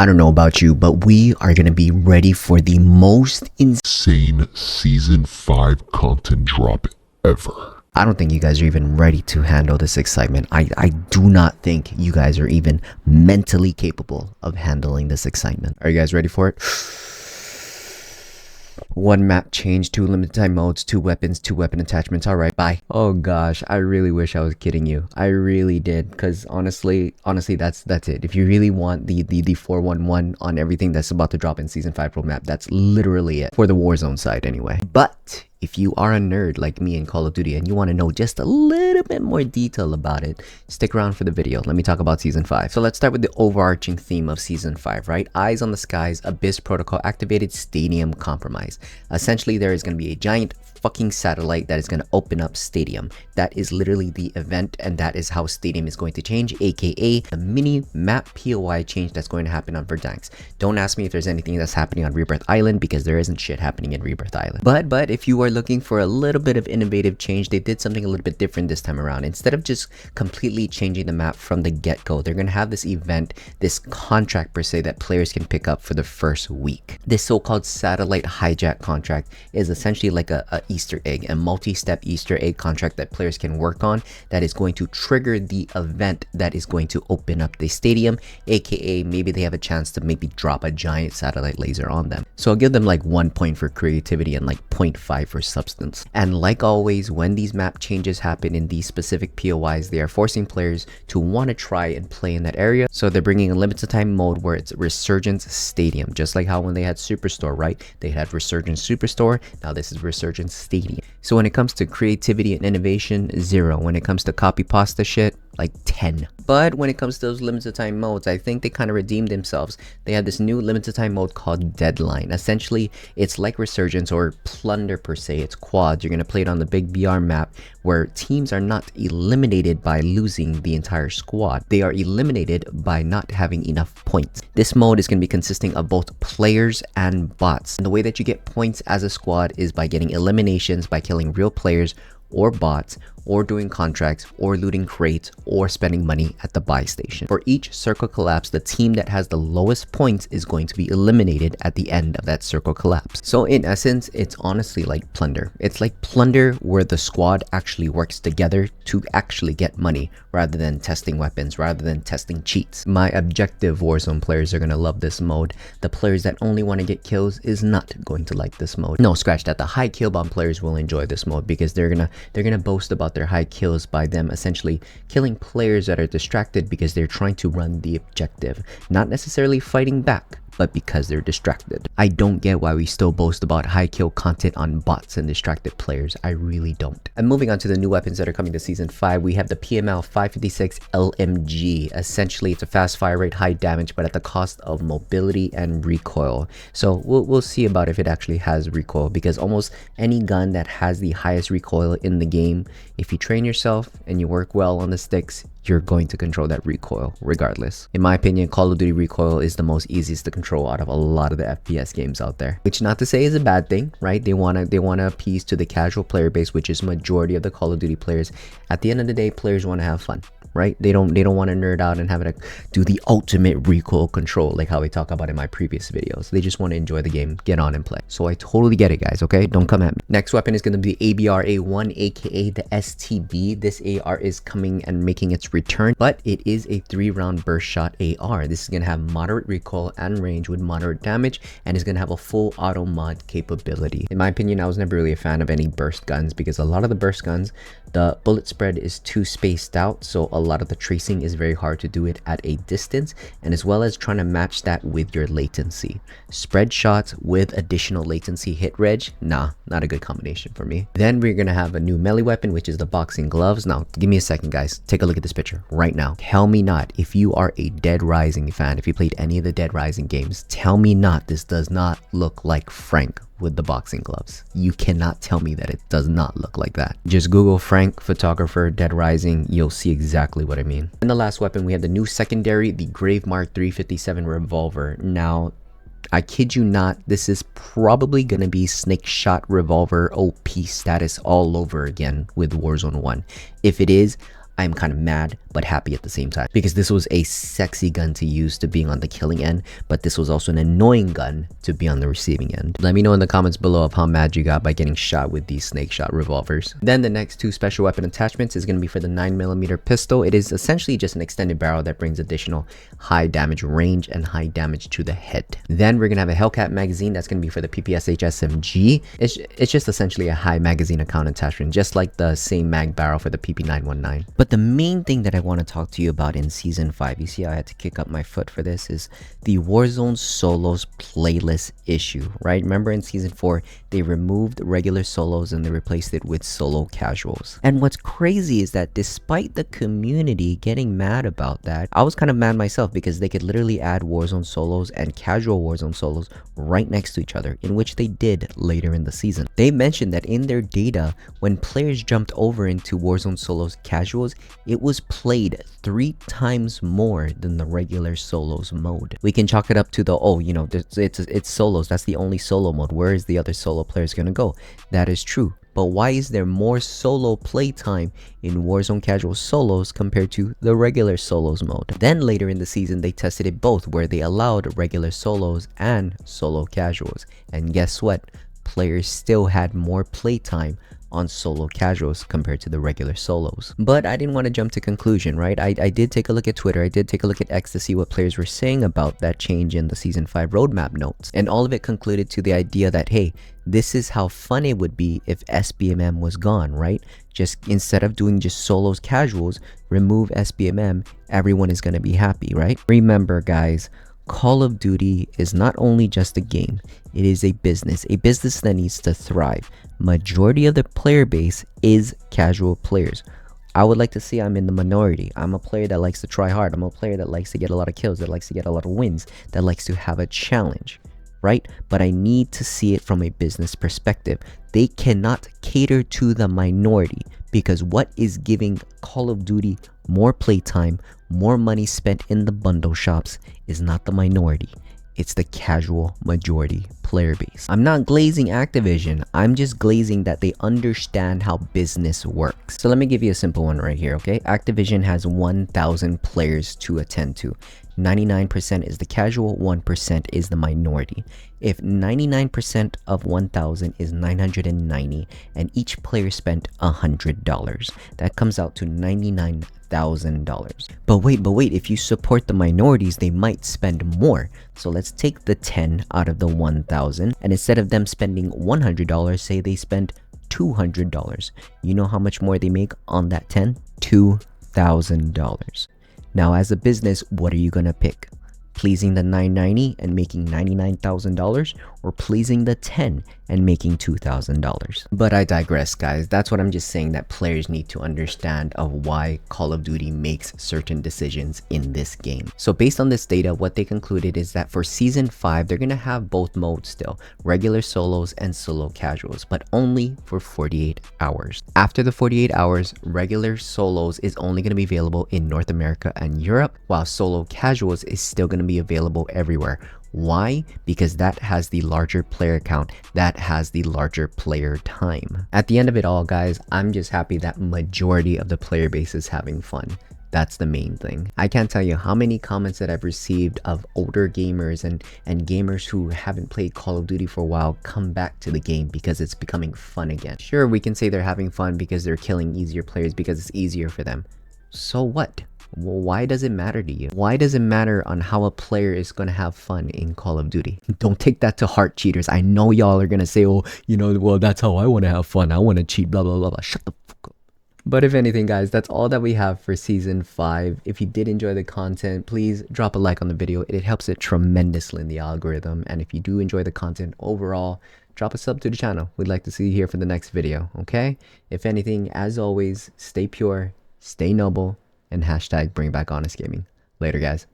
I don't know about you, but we are going to be ready for the most insane Season 5 content drop ever. I don't think you guys are even ready to handle this excitement. I do not think you guys are even mentally capable of handling this excitement. Are you guys ready for it? One map change, 2 limited time modes, 2 weapons, 2 weapon attachments. All right, bye. Oh gosh, I really wish I was kidding you. I really did, because honestly, that's it. If you really want the 411 on everything that's about to drop in Season 5 roadmap, that's literally it for the Warzone side anyway. But if you are a nerd like me in Call of Duty and you want to know just a little bit more detail about it, stick around for the video. Let me talk about Season 5. So let's start with the overarching theme of Season 5, right? Eyes on the skies, Abyss Protocol activated, Stadium compromise. Essentially, there is going to be a giant fucking satellite that is going to open up Stadium. That is literally the event, and that is how Stadium is going to change, aka the mini map POI change that's going to happen on Verdansk. Don't ask me if there's anything that's happening on Rebirth Island, because there isn't shit happening in Rebirth Island. But if you are looking for a little bit of innovative change, they did something a little bit different this time around. Instead of just completely changing the map from the get-go, they're going to have this event, this contract per se, that players can pick up for the first week. This so-called satellite hijack contract is essentially like a Easter egg, a multi-step Easter egg contract that players can work on, that is going to trigger the event that is going to open up the stadium, aka maybe they have a chance to maybe drop a giant satellite laser on them. So I'll give them like 1 point for creativity and like 0.5 for substance. And like always, when these map changes happen in these specific POIs, they are forcing players to want to try and play in that area. So they're bringing a limited time mode where it's Resurgence Stadium, just like how when they had Superstore, right? They had Resurgence Superstore, now this is Resurgence Stadium. So when it comes to creativity and innovation, 0. When it comes to copy pasta shit, like 10. But when it comes to those limited time modes, I think they kind of redeemed themselves. They have this new limited time mode called Deadline. Essentially, it's like Resurgence or Plunder per se. It's quads. You're going to play it on the big BR map where teams are not eliminated by losing the entire squad. They are eliminated by not having enough points. This mode is going to be consisting of both players and bots. And the way that you get points as a squad is by getting eliminations, by killing real players or bots, or doing contracts, or looting crates, or spending money at the buy station. For each circle collapse, the team that has the lowest points is going to be eliminated at the end of that circle collapse. So in essence, it's honestly like Plunder. It's like Plunder where the squad actually works together to actually get money, rather than testing weapons, rather than testing cheats. My objective Warzone players are going to love this mode. The players that only want to get kills is not going to like this mode. No, scratch that. The high kill bomb players will enjoy this mode, because they're gonna boast about their high kills by them essentially killing players that are distracted because they're trying to run the objective, not necessarily fighting back, but because they're distracted. I don't get why we still boast about high kill content on bots and distracted players. I really don't. And moving on to the new weapons that are coming to Season 5, we have the PML 556 LMG. Essentially, it's a fast fire rate, high damage, but at the cost of mobility and recoil. So we'll see about if it actually has recoil, because almost any gun that has the highest recoil in the game, if you train yourself and you work well on the sticks, you're going to control that recoil regardless. In my opinion, Call of Duty recoil is the most easiest to control out of a lot of the FPS games out there, which not to say is a bad thing, right? They want to appease to the casual player base, which is majority of the Call of Duty players. At the end of the day, players want to have fun, right? They don't want to nerd out and have it do the ultimate recoil control like how we talk about in my previous videos. They just want to enjoy the game, get on and play. So I totally get it, guys, okay? Don't come at me. Next weapon is going to be the ABR A1, aka the STB. This AR is coming and making its return, but it is a 3-round burst shot AR. This is going to have moderate recoil and range with moderate damage, and is going to have a full auto mod capability. In my opinion, I was never really a fan of any burst guns, because a lot of the burst guns, the bullet spread is too spaced out, so a lot of the tracing is very hard to do it at a distance, and as well as trying to match that with your latency. Spread shots with additional latency hit reg, nah, not a good combination for me. Then we're gonna have a new melee weapon, which is the boxing gloves. Now give me a second, guys, take a look at this picture right now. Tell me not, if you are a Dead Rising fan, if you played any of the Dead Rising games, tell me not this does not look like Frank with the boxing gloves. You cannot tell me that it does not look like that. Just Google Frank photographer Dead Rising, you'll see exactly what I mean. And the last weapon, we have the new secondary, the Grave Mark 357 revolver. Now, I kid you not, this is probably gonna be Snake Shot revolver OP status all over again with Warzone 1. If it is, I'm kind of mad but happy at the same time, because this was a sexy gun to use to being on the killing end, but this was also an annoying gun to be on the receiving end. Let me know in the comments below of how mad you got by getting shot with these snake shot revolvers. Then the next two special weapon attachments is going to be for the 9mm pistol. It is essentially just an extended barrel that brings additional high damage range and high damage to the head. Then we're going to have a Hellcat magazine that's going to be for the PPSH SMG. It's just essentially a high magazine account attachment, just like the same mag barrel for the PP919. But the main thing that I want to talk to you about in Season 5, you see how I had to kick up my foot for this, is the Warzone Solos playlist issue, right? Remember in Season 4, they removed regular solos and they replaced it with solo casuals. And what's crazy is that despite the community getting mad about that, I was kind of mad myself, because they could literally add Warzone solos and casual Warzone solos right next to each other, in which they did later in the season. They mentioned that in their data, when players jumped over into Warzone solos casuals, it was played 3 times more than the regular solos mode. We can chalk it up to the, oh, you know, it's solos, that's the only solo mode, where is the other solo players gonna go? That is true. But why is there more solo playtime in Warzone casual solos compared to the regular solos mode? Then later in the season, they tested it both, where they allowed regular solos and solo casuals. And guess what? Players still had more playtime on solo casuals compared to the regular solos. But I didn't want to jump to conclusion, right? I did take a look at Twitter, I did take a look at X to see what players were saying about that change in the Season 5 roadmap notes. And all of it concluded to the idea that, hey, this is how fun it would be if SBMM was gone, right? Just instead of doing just solos casuals, remove SBMM, everyone is going to be happy, right? Remember guys, Call of Duty is not only just a game, it is a business that needs to thrive. Majority of the player base is casual players. I would like to see I'm in the minority. I'm a player that likes to try hard. I'm a player that likes to get a lot of kills, that likes to get a lot of wins, that likes to have a challenge, right? But I need to see it from a business perspective. They cannot cater to the minority, because what is giving Call of Duty more playtime, more money spent in the bundle shops is not the minority. It's the casual majority player base. I'm not glazing Activision, I'm just glazing that they understand how business works. So let me give you a simple one right here, okay? Activision has 1,000 players to attend to. 99% is the casual, 1% is the minority. If 99% of 1,000 is 990 and each player spent $100, that comes out to $99,000. But wait, if you support the minorities, they might spend more. So let's take the 10 out of the 1,000, and instead of them spending $100, say they spend $200. You know how much more they make on that 10? $2,000. Now, as a business, what are you gonna pick? Pleasing the 990 and making $99,000, or pleasing the 10 and making $2,000? But I digress, guys. That's what I'm just saying, that players need to understand of why Call of Duty makes certain decisions in this game. So based on this data, what they concluded is that for Season 5, they're gonna have both modes still, regular solos and solo casuals, but only for 48 hours. After the 48 hours, regular solos is only gonna be available in North America and Europe, while solo casuals is still gonna be available everywhere. Why? Because that has the larger player count, that has the larger player time. At the end of it all, guys, I'm just happy that majority of the player base is having fun. That's the main thing. I can't tell you how many comments that I've received of older gamers and gamers who haven't played Call of Duty for a while come back to the game because it's becoming fun again. Sure, we can say they're having fun because they're killing easier players because it's easier for them. So what? Well, why does it matter to you? Why does it matter on how a player is going to have fun in Call of Duty? Don't take that to heart, cheaters. I know y'all are going to say, oh, you know, well, that's how I want to have fun. I want to cheat, blah, blah, blah, blah. Shut the fuck up. But if anything, guys, that's all that we have for Season 5. If you did enjoy the content, please drop a like on the video. It helps it tremendously in the algorithm. And if you do enjoy the content overall, drop a sub to the channel. We'd like to see you here for the next video, okay? If anything, as always, stay pure, stay noble, and hashtag bring back honest gaming. Later, guys.